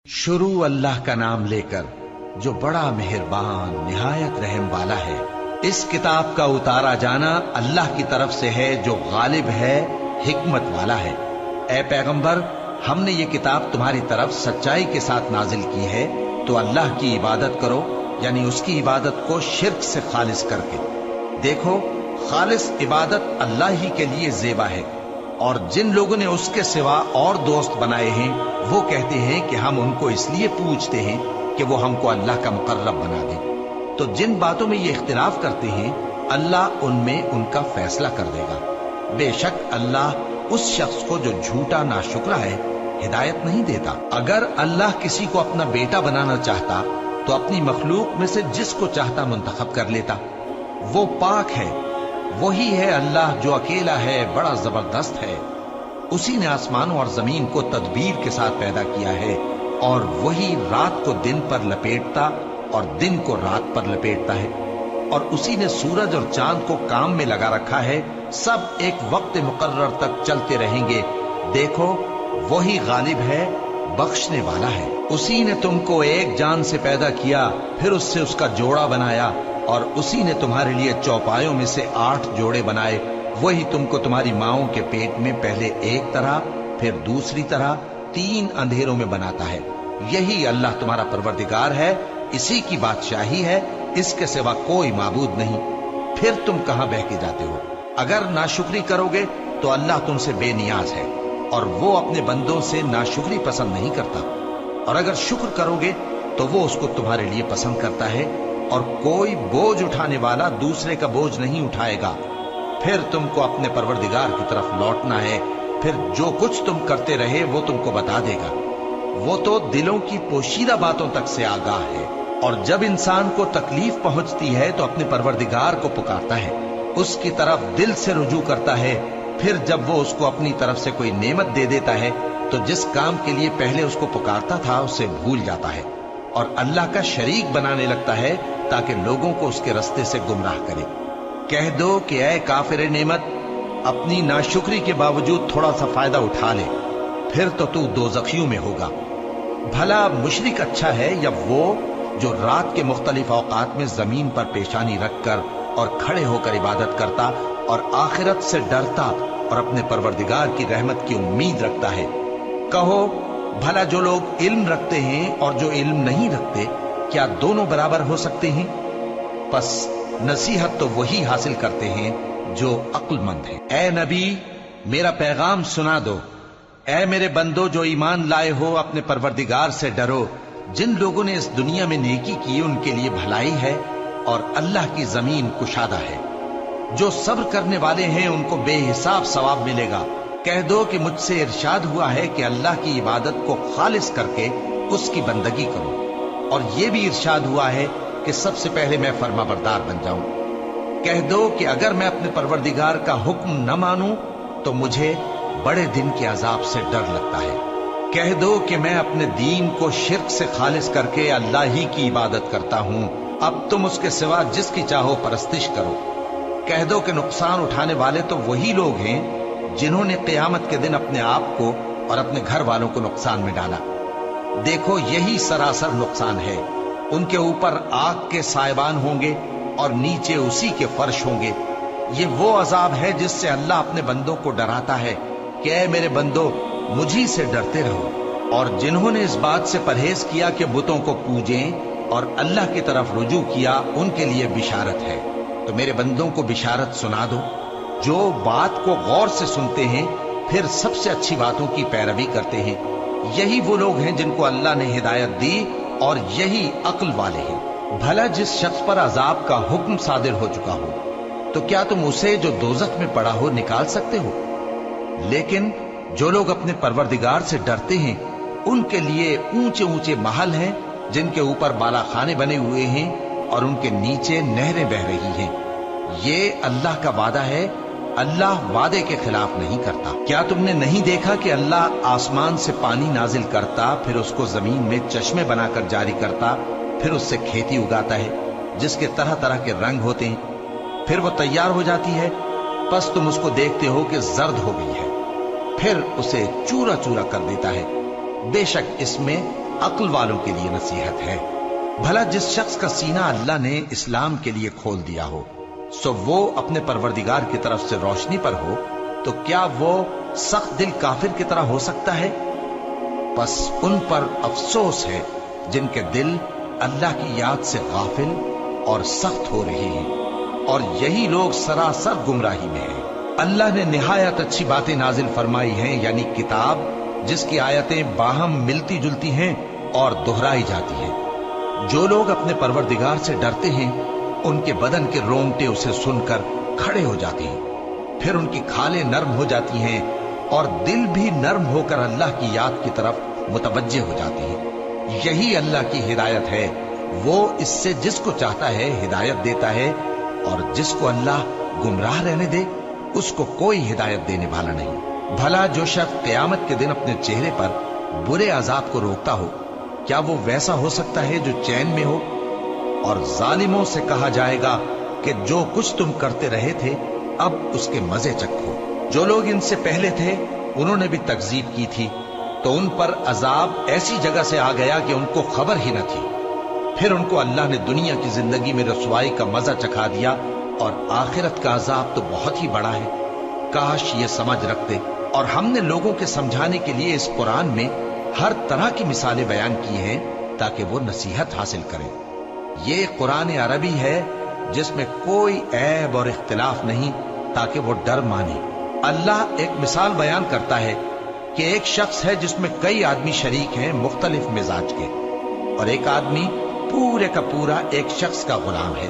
शुरू अल्लाह का नाम लेकर जो बड़ा मेहरबान निहायत रहम वाला है। इस किताब का उतारा जाना अल्लाह की तरफ से है जो गालिब है, हिकमत वाला है। ए पैगंबर, हमने ये किताब तुम्हारी तरफ सच्चाई के साथ नाजिल की है, तो अल्लाह की इबादत करो, यानी उसकी इबादत को शिर्क से खालिस करके। देखो, खालिस इबादत अल्लाह ही के लिए ज़ेबा है, और जिन लोगों ने उसके सिवा और दोस्त बनाए हैं वो कहते हैं कि हम उनको इसलिए पूछते हैं कि वो हमको अल्लाह का मुकर्रब बना दे। तो जिन बातों में ये इख्तिलाफ करते हैं अल्लाह उनमें उनका फैसला कर देगा। बेशक अल्लाह उस शख्स को जो झूठा नाशुक्रा है हिदायत नहीं देता। अगर अल्लाह किसी को अपना बेटा बनाना चाहता तो अपनी मखलूक में से जिसको चाहता मुंतखब कर लेता। वो पाक है, वही है अल्लाह जो अकेला है, बड़ा जबरदस्त है। उसी ने आसमानों और जमीन को तदबीर के साथ पैदा किया है, और वही रात को दिन पर लपेटता और दिन को रात पर लपेटता है। और उसी ने सूरज और चांद को काम में लगा रखा है, सब एक वक्त मुकर्रर तक चलते रहेंगे। देखो, वही गालिब है, बख्शने वाला है। उसी ने तुमको एक जान से पैदा किया, फिर उससे उसका जोड़ा बनाया, और उसी ने तुम्हारे लिए चौपायों में से 8 जोड़े बनाए। वही तुमको तुम्हारी माओं के पेट में पहले एक तरह, फिर दूसरी तरह, 3 अंधेरों में बनाता है। यही अल्लाह तुम्हारा परवरदिगार है, इसी की बादशाही है, इसके सिवा कोई माबूद नहीं। फिर तुम कहां बह के जाते हो? अगर नाशुक्री करोगे तो अल्लाह तुमसे बेनियाज है, और वो अपने बंदों से नाशुक्री पसंद नहीं करता। और अगर शुक्र करोगे तो वो उसको तुम्हारे लिए पसंद करता है, और कोई बोझ उठाने वाला दूसरे का बोझ नहीं उठाएगा। फिर तुमको अपने परवरदिगार की तरफ लौटना है, फिर जो कुछ तुम करते रहे वो तुमको बता देगा। वो तो दिलों की पोशीदा बातों तक से आगाह है। और जब इंसान को तकलीफ पहुंचती है तो अपने परवरदिगार को पुकारता है, उसकी तरफ दिल से रुजू करता है। फिर जब वो उसको अपनी तरफ से कोई नेमत दे देता है तो जिस काम के लिए पहले उसको पुकारता था उसे भूल जाता है, और अल्लाह का शरीक बनाने लगता है ताकि लोगों को उसके रास्ते से गुमराह करे। कह दो कि ऐ काफिर नेमत, अपनी नाशुक्री के बावजूद थोड़ा सा फायदा उठा ले, फिर तो तू दोज़खियों में होगा। भला मुशरिक अच्छा है या वो जो रात के मुख्तलिफ औकात में जमीन पर पेशानी रखकर और खड़े होकर इबादत करता और आखिरत से डरता और अपने परवरदिगार की रहमत की उम्मीद रखता है। कहो, भला जो लोग इल्म रखते हैं और जो इल्म नहीं रखते, क्या दोनों बराबर हो सकते हैं? बस नसीहत तो वही हासिल करते हैं जो अक्लमंद हैं। ए नबी, मेरा पैगाम सुना दो। ए मेरे बंदो जो ईमान लाए हो, अपने परवरदिगार से डरो। जिन लोगों ने इस दुनिया में नेकी की उनके लिए भलाई है, और अल्लाह की जमीन कुशादा है। जो सब्र करने वाले हैं उनको बेहिसाब सवाब मिलेगा। कह दो कि मुझसे इरशाद हुआ है कि अल्लाह की इबादत को खालिस करके उसकी बंदगी करो, और यह भी इरशाद हुआ है कि सबसे पहले मैं फर्माबरदार बन जाऊं। कह दो कि अगर मैं अपने परवरदिगार का हुक्म न मानूं तो मुझे बड़े दिन के अजाब से डर लगता है। कह दो कि मैं अपने दीन को शिर्क से खालिस करके अल्लाह ही की इबादत करता हूं। अब तुम उसके सिवा जिसकी चाहो परस्तिश करो। कह दो कि नुकसान उठाने वाले तो वही लोग हैं जिन्होंने क़यामत के दिन अपने आप को और अपने घर वालों को नुकसान में डाला। देखो, यही सरासर नुकसान है। उनके ऊपर आग के साइबान होंगे और नीचे उसी के फर्श होंगे। ये वो अजाब है जिससे अल्लाह अपने बंदों को डराता है कि ऐ मेरे बंदो, मुझी से डरते रहो। और जिन्होंने इस बात से परहेज किया कि बुतों को पूजें और अल्लाह की तरफ रुजू किया, उनके लिए बिशारत है। तो मेरे बंदों को बिशारत सुना दो जो बात को गौर से सुनते हैं, फिर सबसे अच्छी बातों की पैरवी करते हैं। यही वो लोग हैं जिनको अल्लाह ने हिदायत दी, और यही अक्ल वाले हैं। भला जिस शख्स पर अजाब का हुक्म सादिर हो चुका हो, तो क्या तुम उसे जो दोजख में पड़ा हो निकाल सकते हो? लेकिन जो लोग अपने परवरदिगार से डरते हैं उनके लिए ऊंचे ऊंचे महल हैं जिनके ऊपर बालाखाने बने हुए हैं और उनके नीचे नहरें बह रही हैं। ये अल्लाह का वादा है, अल्लाह वादे के खिलाफ नहीं करता। क्या तुमने नहीं देखा कि अल्लाह आसमान से पानी नाजिल करता, फिर उसको जमीन में चश्मे बनाकर जारी करता, फिर उससे खेती उगाता है जिसके तरह तरह के रंग होते हैं, फिर वो तैयार हो जाती है। बस तुम उसको देखते हो कि जर्द हो गई है, फिर उसे चूरा चूरा कर देता है। बेशक इसमें अक्ल वालों के लिए नसीहत है। भला जिस शख्स का सीना अल्लाह ने इस्लाम के लिए खोल दिया हो, सो वो अपने परवरदिगार की तरफ से रोशनी पर हो, तो क्या वो सख्त दिल काफिर की तरह हो सकता है? बस उन पर अफसोस है जिनके दिल अल्लाह की याद से गाफिल और सख्त हो रहे हैं, और यही लोग सरासर गुमराही में हैं। अल्लाह ने निहायत अच्छी बातें नाजिल फरमाई हैं, यानी किताब जिसकी आयतें बाहम मिलती जुलती हैं और दोहराई जाती हैं। जो लोग अपने परवरदिगार से डरते हैं, उनके बदन के रोंगटे उसे सुनकर खड़े हो जाते हैं, फिर उनकी खालें नर्म हो जाती हैं और दिल भी नर्म होकर अल्लाह की याद की तरफ मुतवज्जे हो जाते हैं। यही अल्लाह की हिदायत है। वो इससे जिसको चाहता है हिदायत देता है, और जिसको अल्लाह गुमराह रहने दे उसको कोई हिदायत देने वाला नहीं। भला जो शख्स क़यामत के दिन अपने चेहरे पर बुरे अजाब को रोकता हो, क्या वो वैसा हो सकता है जो चैन में हो? और जालिमों से कहा जाएगा कि जो कुछ तुम करते रहे थे अब उसके मजे चखो। जो लोग इनसे पहले थे उन्होंने भी तकजीब की थी, तो उन पर अजाब ऐसी जगह से आ गया कि उनको खबर ही न थी। फिर उनको अल्लाह ने दुनिया की जिंदगी में रसवाई का मजा चखा दिया, और आखिरत का अजाब तो बहुत ही बड़ा है। काश ये समझ रखते। और हमने लोगों के समझाने के लिए इस कुरान में हर तरह की मिसालें बयान की हैं ताकि वो नसीहत हासिल करें। ये कुरान अरबी है जिसमें कोई ऐब और इख्तिलाफ नहीं, ताकि वो डर माने। अल्लाह एक मिसाल बयान करता है कि एक शख्स है जिसमें कई आदमी शरीक हैं मुख्तलिफ मिजाज के, और एक आदमी पूरे का पूरा एक शख्स का गुलाम है।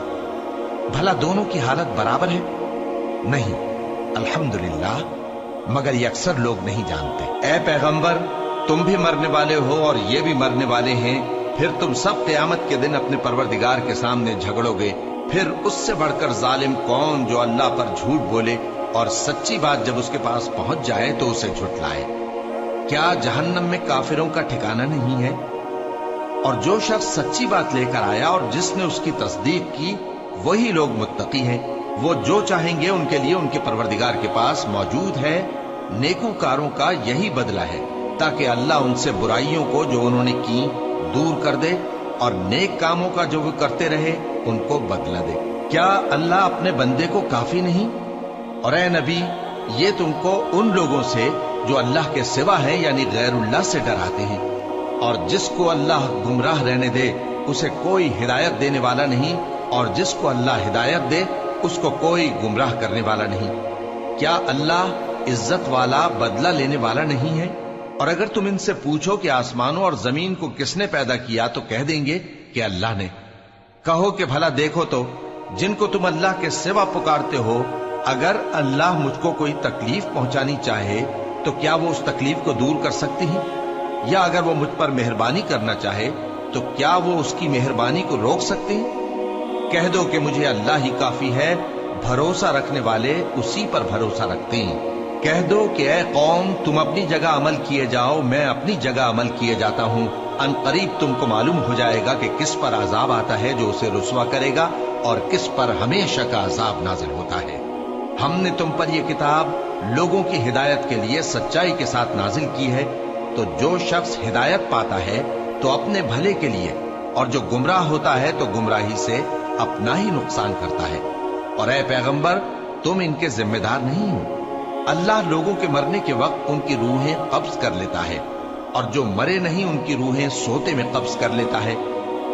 भला दोनों की हालत बराबर है? नहीं, अल्हम्दुलिल्लाह, मगर ये अक्सर लोग नहीं जानते। ए पैगंबर, तुम भी मरने वाले हो और ये भी मरने वाले हैं। फिर तुम सब क़यामत के दिन अपने परवरदिगार के सामने झगड़ोगे। फिर उससे बढ़कर जालिम कौन जो अल्लाह पर झूठ बोले और सच्ची बात जब उसके पास पहुंच जाए तो उसे झुठलाए। क्या जहन्नम में काफिरों का ठिकाना नहीं है? और जो शख्स सच्ची बात लेकर आया और जिसने उसकी तस्दीक की, वही लोग मुत्तकी हैं। वो जो चाहेंगे उनके लिए उनके परवरदिगार के पास मौजूद है। नेकूकारों का यही बदला है, ताकि अल्लाह उनसे बुराइयों को जो उन्होंने की दूर कर दे, और नेक कामों का जो वो करते रहे उनको बदला दे। क्या अल्लाह अपने बंदे को काफी नहीं? और ए नबी, ये तुमको उन लोगों से जो अल्लाह के सिवा है यानी गैरुल्लाह से डराते हैं, और जिसको अल्लाह गुमराह रहने दे उसे कोई हिदायत देने वाला नहीं, और जिसको अल्लाह हिदायत दे उसको कोई गुमराह करने वाला नहीं। क्या अल्लाह इज्जत वाला, बदला लेने वाला नहीं है? और अगर तुम इनसे पूछो कि आसमानों और जमीन को किसने पैदा किया, तो कह देंगे कि अल्लाह ने। कहो कि भला देखो तो, जिनको तुम अल्लाह के सिवा पुकारते हो, अगर अल्लाह मुझको कोई तकलीफ पहुंचानी चाहे तो क्या वो उस तकलीफ को दूर कर सकती हैं? या अगर वो मुझ पर मेहरबानी करना चाहे तो क्या वो उसकी मेहरबानी को रोक सकते हैं? कह दो कि मुझे अल्लाह ही काफी है, भरोसा रखने वाले उसी पर भरोसा रखते हैं। कह दो कि ऐ कौम, तुम अपनी जगह अमल किए जाओ, मैं अपनी जगह अमल किए जाता हूँ। अनकरीब तुमको मालूम हो जाएगा कि किस पर अजाब आता है जो उसे रुसवा करेगा, और किस पर हमेशा का अजाब नाजिल होता है। हमने तुम पर यह किताब लोगों की हिदायत के लिए सच्चाई के साथ नाजिल की है, तो जो शख्स हिदायत पाता है तो अपने भले के लिए, और जो गुमराह होता है तो गुमराही से अपना ही नुकसान करता है। और ऐ पैगंबर, तुम इनके जिम्मेदार नहीं हो। अल्लाह लोगों के मरने के वक्त उनकी रूहें कब्ज कर लेता है, और जो मरे नहीं उनकी रूहें सोते में कब्ज कर लेता है।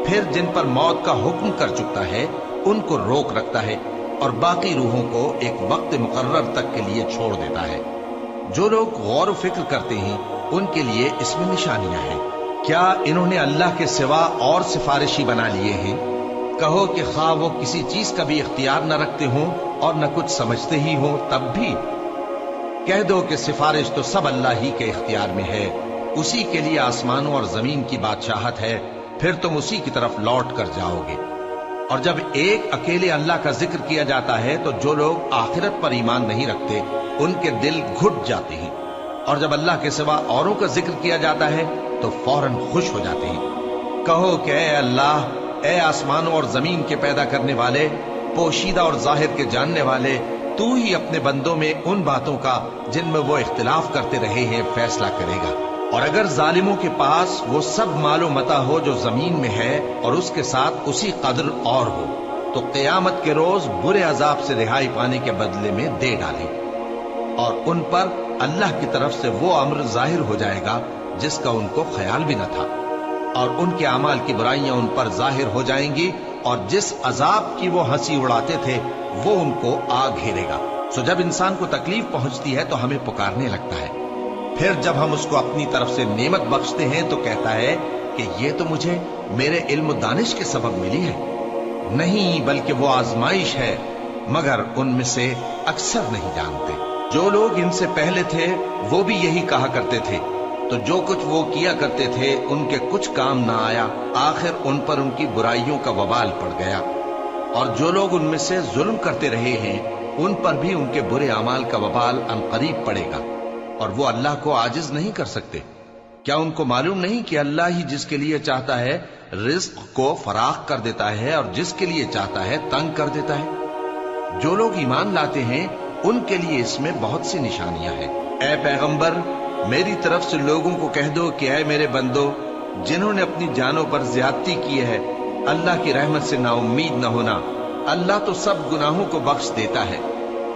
फिर जिन पर मौत का हुक्म कर चुकता है उनको रोक रखता है, और बाकी रूहों को एक वक्त मुकर्रर तक के लिए छोड़ देता है। जो लोग गौर फिक्र करते हैं उनके लिए इसमें निशानियां हैं। क्या इन्होंने अल्लाह के सिवा और सिफारिशी बना लिए हैं? कहो कि खा वो किसी चीज का भी इख्तियार न रखते हों और न कुछ समझते ही हों, तब भी कह दो कि सिफारिश तो सब अल्लाह ही के इख्तियार में है। उसी के लिए आसमानों और जमीन की बादशाहत है, फिर तुम उसी की तरफ लौट कर जाओगे। और जब एक अकेले अल्लाह का जिक्र किया जाता है तो जो लोग आखिरत पर ईमान नहीं रखते उनके दिल घुट जाते हैं, और जब अल्लाह के सिवा औरों का जिक्र किया जाता है तो फौरन खुश हो जाते हैं। कहो कि ऐ अल्लाह, ऐ आसमानों और जमीन के पैदा करने वाले, पोशीदा और जाहिर के जानने वाले, तू ही अपने बंदों में उन बातों का जिनमें वो इख्तिलाफ करते रहे हैं फैसला करेगा, اور اگر ظالموں کے پاس وہ سب مال و متا ہو جو زمین میں ہے اور اس کے ساتھ اسی قدر اور ہو تو قیامت کے روز برے عذاب سے رہائی پانے کے بدلے میں دے ڈالیں، اور ان پر اللہ کی طرف سے وہ امر ظاہر ہو جائے گا جس کا ان کو خیال بھی نہ تھا، اور ان کے اعمال کی برائیاں ان پر ظاہر ہو جائیں گی، اور جس عذاب کی وہ ہنسی اڑاتے تھے وہ ان کو آ گھیرے گا۔ سو جب انسان کو تکلیف پہنچتی ہے تو ہمیں پکارنے لگتا ہے، پھر جب ہم اس کو اپنی طرف سے نعمت بخشتے ہیں تو کہتا ہے کہ یہ تو مجھے میرے علم و دانش کے سبب ملی ہے۔ نہیں، بلکہ وہ آزمائش ہے، مگر ان میں سے اکثر نہیں جانتے۔ جو لوگ ان سے پہلے تھے وہ بھی یہی کہا کرتے تھے، تو جو کچھ وہ کیا کرتے تھے ان کے کچھ کام نہ آیا، آخر ان پر ان کی برائیوں کا وبال پڑ گیا۔ اور جو لوگ ان میں سے ظلم کرتے رہے ہیں ان پر بھی ان کے برے اعمال کا وبال عنقریب پڑے گا، اور وہ اللہ کو عاجز نہیں کر سکتے۔ کیا ان کو معلوم نہیں کہ اللہ ہی جس کے لیے چاہتا ہے رزق کو فراخ کر دیتا ہے اور جس کے لیے چاہتا ہے تنگ کر دیتا ہے؟ جو لوگ ایمان لاتے ہیں ان کے لیے اس میں بہت سی نشانیاں ہیں۔ اے پیغمبر، میری طرف سے لوگوں کو کہہ دو کہ اے میرے بندو، جنہوں نے اپنی جانوں پر زیادتی کی ہے، اللہ کی رحمت سے نا امید نہ ہونا۔ اللہ تو سب گناہوں کو بخش دیتا ہے،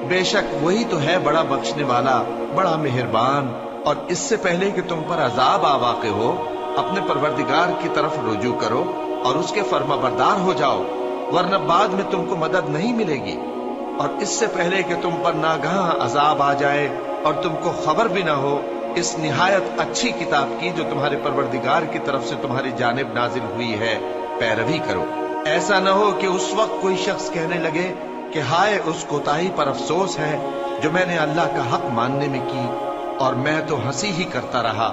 بے شک وہی تو ہے بڑا بخشنے والا، بڑا مہربان۔ اور اس سے پہلے کہ تم پر عذاب آ واقع ہو، اپنے پروردگار کی طرف رجوع کرو اور اس کے فرما بردار ہو جاؤ، ورنہ بعد میں تم کو مدد نہیں ملے گی۔ اور اس سے پہلے کہ تم پر ناگہاں عذاب آ جائے اور تم کو خبر بھی نہ ہو، اس نہایت اچھی کتاب کی جو تمہارے پروردگار کی طرف سے تمہاری جانب نازل ہوئی ہے پیروی کرو۔ ایسا نہ ہو کہ اس وقت کوئی شخص کہنے لگے کہ ہائے اس کوتاہی پر افسوس ہے جو میں نے اللہ کا حق ماننے میں کی، اور میں تو ہنسی ہی کرتا رہا،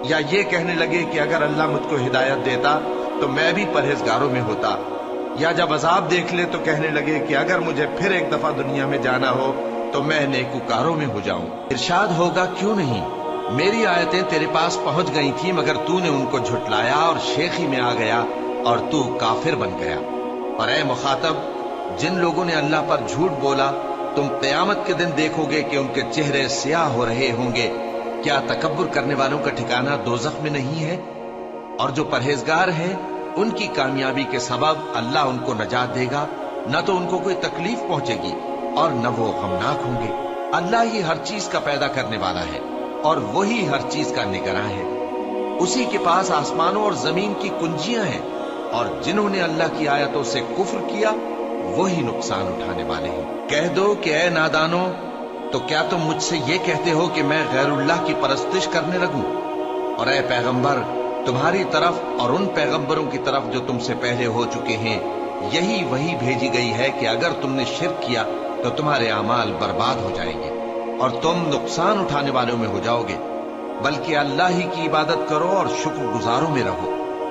یا یہ کہنے لگے کہ اگر اللہ مجھ کو ہدایت دیتا تو میں بھی پرہیزگاروں میں ہوتا، یا جب عذاب دیکھ لے تو کہنے لگے کہ اگر مجھے پھر ایک دفعہ دنیا میں جانا ہو تو میں نیکوکاروں میں ہو جاؤں۔ ارشاد ہوگا کیوں نہیں، میری آیتیں تیرے پاس پہنچ گئی تھی مگر تو نے ان کو جھٹلایا اور شیخی میں آ گیا اور تو کافر بن گیا۔ اور اے مخاطب، جن لوگوں نے اللہ پر جھوٹ بولا تم قیامت کے دن دیکھو گے کہ ان کے چہرے سیاہ ہو رہے ہوں گے۔ کیا تکبر کرنے والوں کا ٹھکانہ دوزخ میں نہیں ہے؟ اور جو پرہیزگار ہیں ان کی کامیابی کے سبب اللہ ان کو نجات دے گا، نہ تو ان کو کوئی تکلیف پہنچے گی اور نہ وہ غمناک ہوں گے۔ اللہ ہی ہر چیز کا پیدا کرنے والا ہے اور وہی ہر چیز کا نگراں ہے۔ اسی کے پاس آسمانوں اور زمین کی کنجیاں ہیں، اور جنہوں نے اللہ کی آیتوں سے کفر کیا وہی نقصان اٹھانے والے ہیں۔ کہہ دو کہ اے نادانو، تو کیا تم مجھ سے یہ کہتے ہو کہ میں غیر اللہ کی پرستش کرنے لگوں؟ اور اے پیغمبر، تمہاری طرف اور ان پیغمبروں کی طرف جو تم سے پہلے ہو چکے ہیں یہی وہی بھیجی گئی ہے کہ اگر تم نے شرک کیا تو تمہارے اعمال برباد ہو جائیں گے اور تم نقصان اٹھانے والوں میں ہو جاؤ گے، بلکہ اللہ ہی کی عبادت کرو اور شکر گزاروں میں رہو۔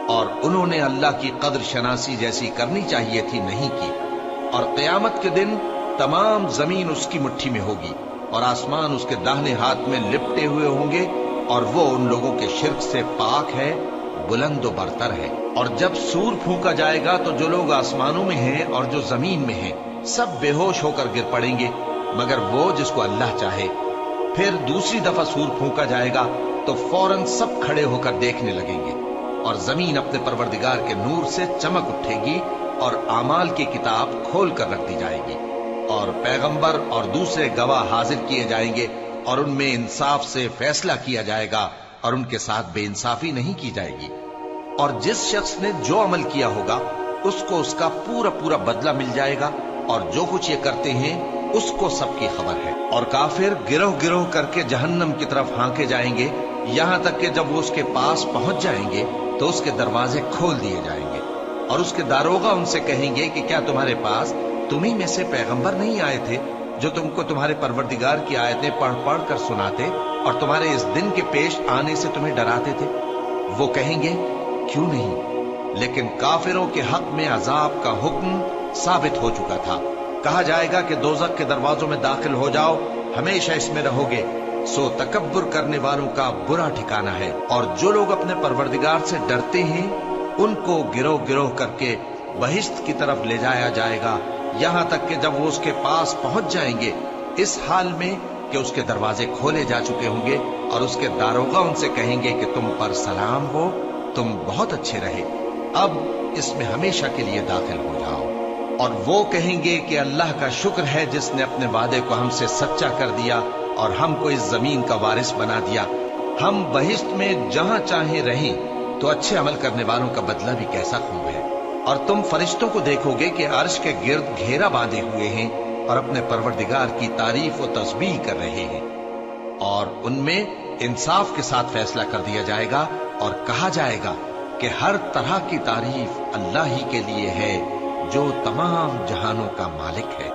اور انہوں نے اللہ کی قدر شناسی جیسی کرنی چاہیے تھی نہیں کی۔ اور قیامت کے دن تمام زمین اس کی مٹھی میں ہوگی اور آسمان اس کے داہنے ہاتھ میں لپٹے ہوئے ہوں گے، اور وہ ان لوگوں کے شرک سے پاک ہے، بلند و برتر ہے۔ اور جب سور پھونکا جائے گا تو جو لوگ آسمانوں میں ہیں اور جو زمین میں ہیں سب بے ہوش ہو کر گر پڑیں گے مگر وہ جس کو اللہ چاہے۔ پھر دوسری دفعہ سور پھونکا جائے گا تو فوراً سب کھڑے ہو کر دیکھنے لگیں گے، اور زمین اپنے پروردگار کے نور سے چمک اٹھے گی اور اعمال کی کتاب کھول کر رکھ دی جائے گی، اور پیغمبر اور دوسرے گواہ حاضر کیے جائیں گے، اور ان میں انصاف سے فیصلہ کیا جائے گا اور ان کے ساتھ بے انصافی نہیں کی جائے گی۔ اور جس شخص نے جو عمل کیا ہوگا اس کو اس کا پورا پورا بدلہ مل جائے گا، اور جو کچھ یہ کرتے ہیں اس کو سب کی خبر ہے۔ اور کافر گروہ گروہ کر کے جہنم کی طرف ہانکے جائیں گے، یہاں تک کہ جب وہ اس کے پاس پہنچ جائیں گے تو اس کے دروازے کھول دیے جائیں گے، اور اس کے داروغہ ان سے کہیں گے کہ کیا تمہارے پاس تمہیں میں سے پیغمبر نہیں آئے تھے جو تم کو تمہارے پروردگار کی آیتیں پڑھ پڑھ کر سناتے اور تمہارے اس دن کے پیش آنے سے تمہیں ڈراتے تھے؟ وہ کہیں گے کیوں نہیں، لیکن کافروں کے حق میں عذاب کا حکم ثابت ہو چکا تھا۔ کہا جائے گا کہ دوزخ کے دروازوں میں داخل ہو جاؤ، ہمیشہ اس میں رہو گے، سو تکبر کرنے والوں کا برا ٹھکانہ ہے۔ اور جو لوگ اپنے پروردگار سے ڈرتے ہیں ان کو گروہ گروہ کر کے بہشت کی طرف لے جایا جائے گا، یہاں تک کہ جب وہ اس کے پاس پہنچ جائیں گے اس حال میں کہ اس کے دروازے کھولے جا چکے ہوں گے اور اس کے दारोगा उनसे कहेंगे कि तुम पर सलाम हो, तुम बहुत अच्छे रहे, अब इसमें हमेशा के लिए दाखिल हो जाओ। और वो कहेंगे कि अल्लाह का शुक्र है जिसने अपने वादे को हमसे सच्चा कर दिया और हमको इस जमीन का वारिस बना दिया। हम बहिश्त में जहां चाहे रहें तो अच्छे अमल करने वालों का बदला भी कैसा खूब है। और तुम फरिश्तों को देखोगे कि अर्श के गिर्द घेरा बांधे हुए हैं और अपने परवरदिगार की तारीफ और तस्बीह कर रहे हैं, और उनमें इंसाफ के साथ फैसला कर दिया जाएगा और कहा जाएगा कि हर तरह की तारीफ अल्लाह ही के लिए है जो तमाम जहानों का मालिक है।